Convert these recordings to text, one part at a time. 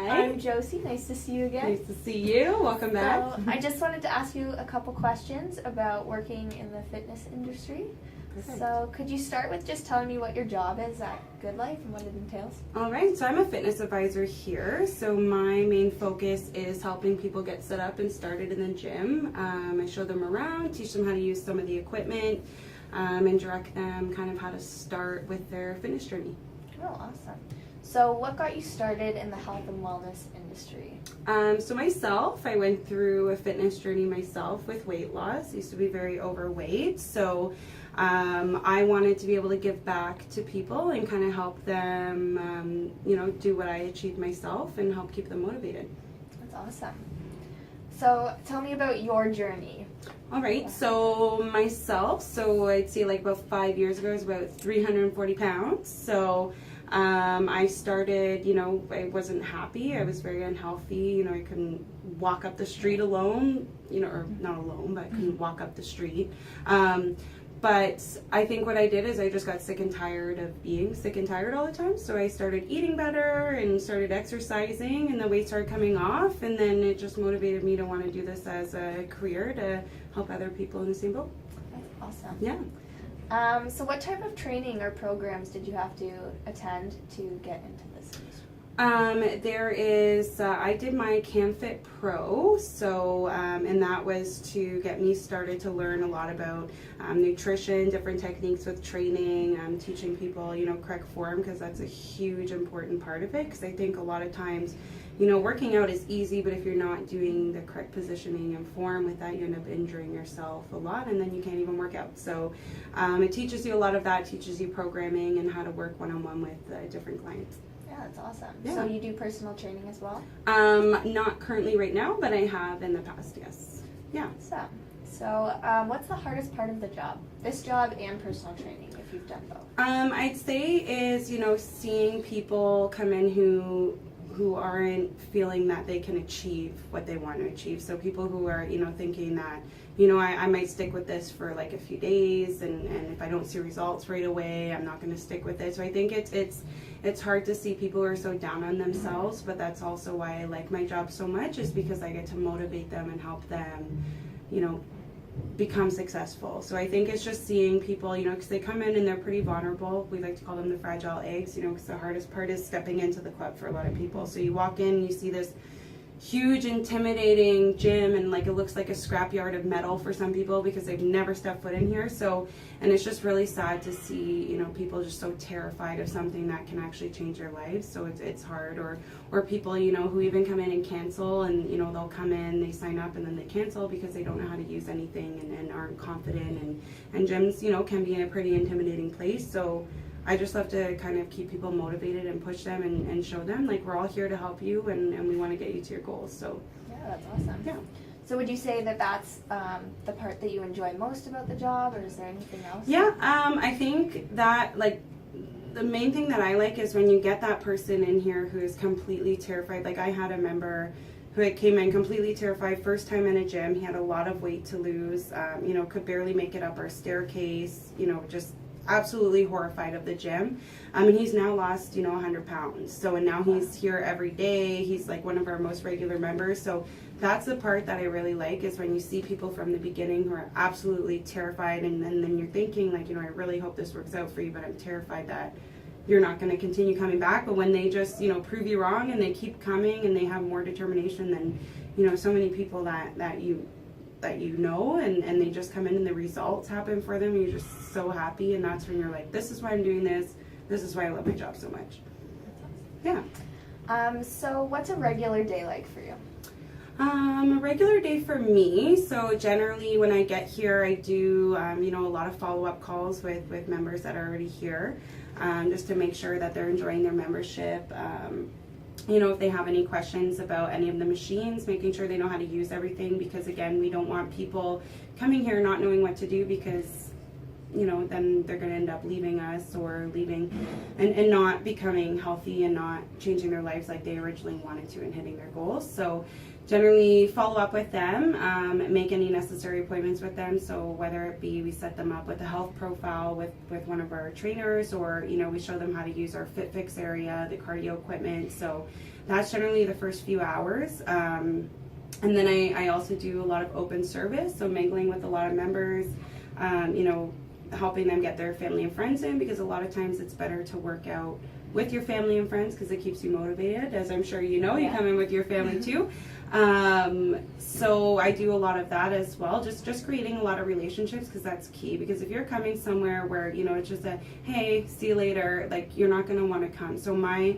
Hi. I'm Josie. Nice to see you again. Nice to see you. Welcome back. So I just wanted to ask you a couple questions about working in the fitness industry. Perfect. So could you start with just telling me what your job is at Good Life and what it entails? All right, so I'm a fitness advisor here. So my main focus is helping people get set up and started in the gym. I show them around, teach them how to use some of the equipment, and direct them kind of how to start with their fitness journey. Oh, awesome. So what got you started in the health and wellness industry? So myself, I went through a fitness journey myself with weight loss. I used to be very overweight, so I wanted to be able to give back to people and kind of help them, do what I achieved myself and help keep them motivated. That's awesome. So tell me about your journey. All right, so myself, I'd say like about 5 years ago, I was about 340 pounds. So I started, I wasn't happy. I was very unhealthy. I couldn't walk up the street alone, or not alone, but I couldn't walk up the street. But I think what I did is I just got sick and tired of being sick and tired all the time. So I started eating better and started exercising, and the weight started coming off. And then it just motivated me to want to do this as a career to help other people in the same boat. That's awesome. Yeah. So what type of training or programs did you have to attend to get into this industry? There is, I did my CanFit Pro, and that was to get me started to learn a lot about nutrition, different techniques with training, teaching people, correct form, because that's a huge important part of it, because I think a lot of times, working out is easy, but if you're not doing the correct positioning and form with that, you end up injuring yourself a lot, and then you can't even work out. So it teaches you a lot of that, teaches you programming and how to work one-on-one with different clients. Yeah, that's awesome. Yeah. So you do personal training as well? Not currently right now, but I have in the past, yes. Yeah. So what's the hardest part of the job? This job and personal training, if you've done both? I'd say is, seeing people come in who aren't feeling that they can achieve what they want to achieve. So people who are, thinking that, I might stick with this for like a few days, and if I don't see results right away, I'm not going to stick with it. So I think it's hard to see people who are so down on themselves, but that's also why I like my job so much, is because I get to motivate them and help them, become successful. So I think it's just seeing people, because they come in and they're pretty vulnerable. We like to call them the fragile eggs, because the hardest part is stepping into the club for a lot of people. So you walk in and you see this huge intimidating gym, and like it looks like a scrapyard of metal for some people because they've never stepped foot in here. So, and it's just really sad to see, people just so terrified of something that can actually change their lives. So it's hard. Or people, who even come in and cancel, and they'll come in, they sign up, and then they cancel because they don't know how to use anything and aren't confident, and gyms, can be in a pretty intimidating place. So I just love to kind of keep people motivated and push them and show them, like, we're all here to help you, and we want to get you to your goals. So yeah, that's awesome. Yeah. So would you say that that's the part that you enjoy most about the job, or is there anything else? Yeah, I think that, like, the main thing that I like is when you get that person in here who is completely terrified. Like, I had a member who had came in completely terrified, first time in a gym. He had a lot of weight to lose, could barely make it up our staircase, just absolutely horrified of the gym. And he's now lost, 100 pounds. So, and now he's here every day. He's like one of our most regular members. So that's the part that I really like, is when you see people from the beginning who are absolutely terrified, and then you're thinking, like, I really hope this works out for you, but I'm terrified that you're not going to continue coming back. But when they just, prove you wrong, and they keep coming, and they have more determination than, so many people that and they just come in and the results happen for them, and you're just so happy. And that's when you're like, this is why I'm doing this. This is why I love my job so much. Yeah. So what's a regular day like for you? A regular day for me, so generally when I get here, I do, a lot of follow-up calls with members that are already here, just to make sure that they're enjoying their membership. If they have any questions about any of the machines, making sure they know how to use everything, because again, we don't want people coming here not knowing what to do, because then they're going to end up leaving us or leaving and not becoming healthy and not changing their lives like they originally wanted to and hitting their goals. So generally follow up with them, make any necessary appointments with them. So whether it be we set them up with a health profile with one of our trainers, or we show them how to use our FitFix area, the cardio equipment. So that's generally the first few hours. And then I also do a lot of open service, so mingling with a lot of members, helping them get their family and friends in, because a lot of times it's better to work out with your family and friends because it keeps you motivated, as I'm sure you come in with your family too. So I do a lot of that as well, just creating a lot of relationships, because that's key. Because if you're coming somewhere where it's just a hey, see you later, like, you're not going to want to come. So my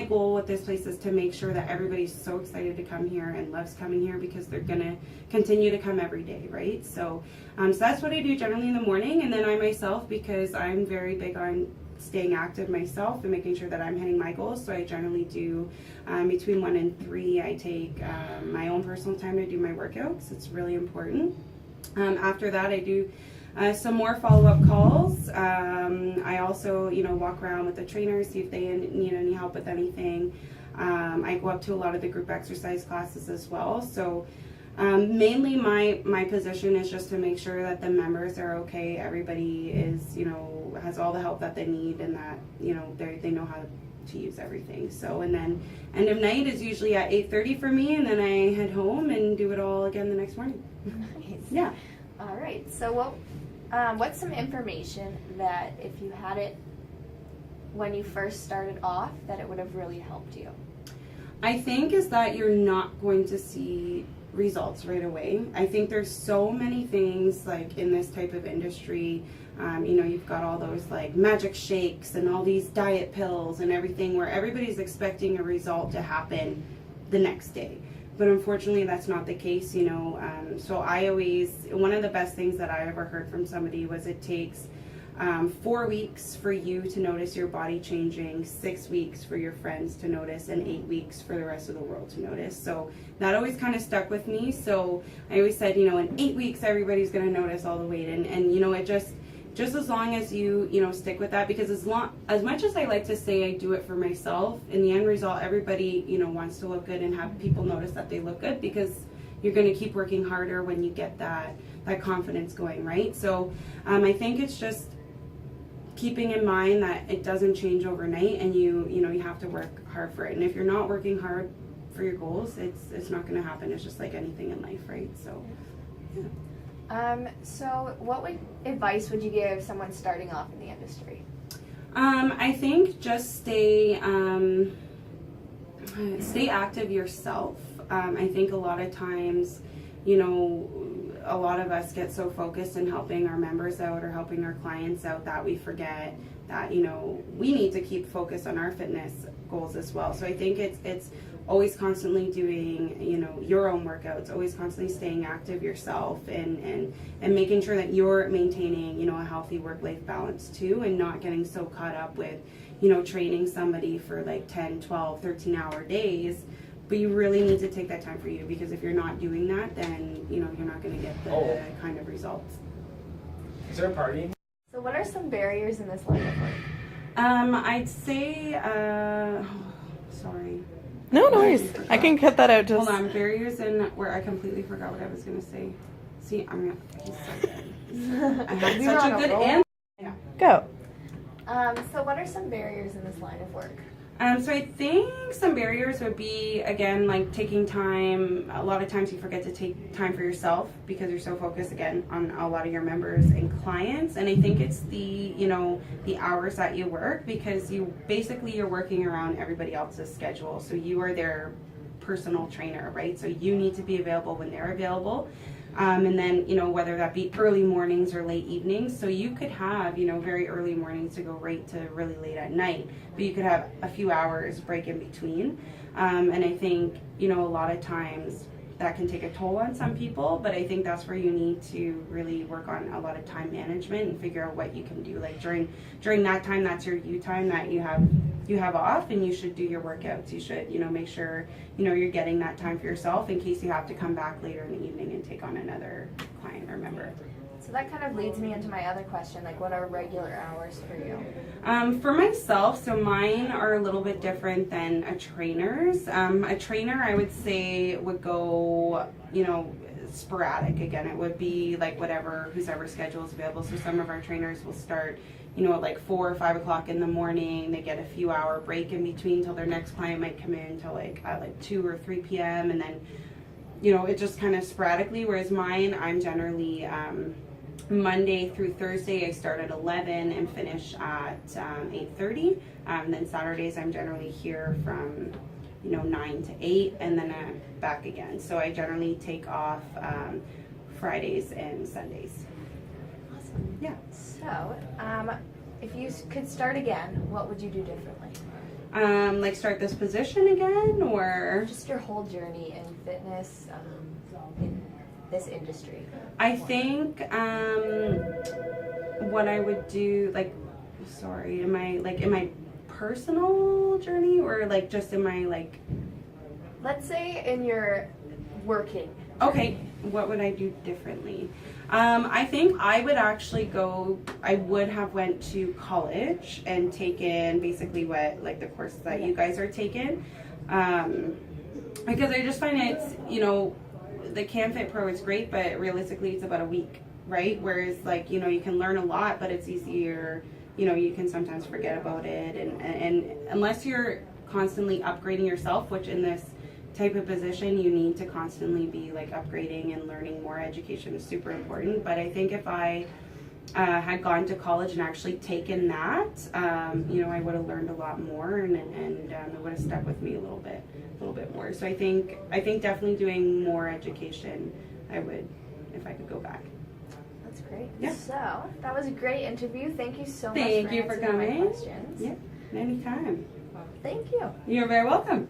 goal with this place is to make sure that everybody's so excited to come here and loves coming here, because they're going to continue to come every day, right? So so that's what I do generally in the morning. And then I myself, because I'm very big on staying active myself and making sure that I'm hitting my goals, so I generally do between 1 and 3 I take my own personal time to do my workouts. It's really important. After that, I do some more follow-up calls. I also walk around with the trainers, see if they need any help with anything. I go up to a lot of the group exercise classes as well. So mainly my position is just to make sure that the members are okay, everybody is has all the help that they need, and that they know how to use everything. So, and then end of night is usually at 8:30 for me, and then I head home and do it all again the next morning. Nice. Yeah. All right. So what's some information that if you had it when you first started off that it would have really helped you? I think is that you're not going to see results right away. I think there's so many things like in this type of industry. You've got all those like magic shakes and all these diet pills and everything, where everybody's expecting a result to happen the next day. But unfortunately, that's not the case, So one of the best things that I ever heard from somebody was it takes 4 weeks for you to notice your body changing, 6 weeks for your friends to notice, and 8 weeks for the rest of the world to notice. So that always kind of stuck with me. So I always said, in 8 weeks, everybody's going to notice all the weight. And it just as long as you, stick with that, because as much as I like to say I do it for myself, in the end result, everybody, wants to look good and have people notice that they look good, because you're going to keep working harder when you get that confidence going, right? So I think it's just keeping in mind that it doesn't change overnight, and you have to work hard for it. And if you're not working hard for your goals, it's not going to happen. It's just like anything in life, right? So yeah. So what advice would you give someone starting off in the industry? I think just stay active yourself. I think a lot of times, a lot of us get so focused in helping our members out or helping our clients out that we forget that, we need to keep focused on our fitness goals as well. So I think it's always constantly doing, your own workouts, always constantly staying active yourself, and making sure that you're maintaining, a healthy work-life balance too, and not getting so caught up with, training somebody for like 10, 12, 13-hour days. But you really need to take that time for you, because if you're not doing that, then, you're not going to get the kind of results. Is there a party? So what are some barriers in this line of work? I'd say, sorry. No worries. I can cut that out. Hold on, barriers in where I completely forgot what I was going to say. See, he's so good. I had such a good answer. Yeah. Go. So what are some barriers in this line of work? So I think some barriers would be, again, like taking time. A lot of times you forget to take time for yourself because you're so focused, again, on a lot of your members and clients. And I think it's the hours that you work, because you're working around everybody else's schedule. So you are their personal trainer, right? So you need to be available when they're available. And then, whether that be early mornings or late evenings. So you could have, very early mornings to go right to really late at night, but you could have a few hours break in between. And I think, a lot of times that can take a toll on some people, but I think that's where you need to really work on a lot of time management and figure out what you can do. Like during that time, that's your you time that you have off, and you should do your workouts. You should, make sure, you're getting that time for yourself in case you have to come back later in the evening and take on another client or member. So that kind of leads me into my other question, like what are regular hours for you? For myself, so mine are a little bit different than a trainer's. A trainer, I would say, would go, sporadic. Again, it would be like whose schedule is available. So some of our trainers will start, at like 4 or 5 o'clock in the morning. They get a few hour break in between till their next client might come in till like 2 or 3 p.m. And then, it just kind of sporadically. Whereas mine, I'm generally Monday through Thursday, I start at 11 and finish at 8:30. Then Saturdays, I'm generally here from 9 to 8, and then back again. So I generally take off Fridays and Sundays. Awesome. Yeah. So, if you could start again, what would you do differently? Like start this position again, or Just your whole journey in fitness, in this industry. I think what I would do, in my personal journey, or like just in my Let's say in your working. Okay, what would I do differently? I think I would actually I would have went to college and taken basically what, like the course that you guys are taking. Because I just find it's, the CanFit Pro is great, but realistically it's about a week, right? Whereas you can learn a lot, but it's easier, you can sometimes forget about it. And unless you're constantly upgrading yourself, which in this type of position you need to constantly be upgrading and learning more. Education is super important. But I think if I had gone to college and actually taken that, I would have learned a lot more, and it would have stuck with me a little bit more. So I think definitely doing more education, I would, if I could go back. That's great. Yeah. So that was a great interview. Thank you so much Thank for you for answering my coming. questions. Yeah, anytime. Thank you. You're very welcome.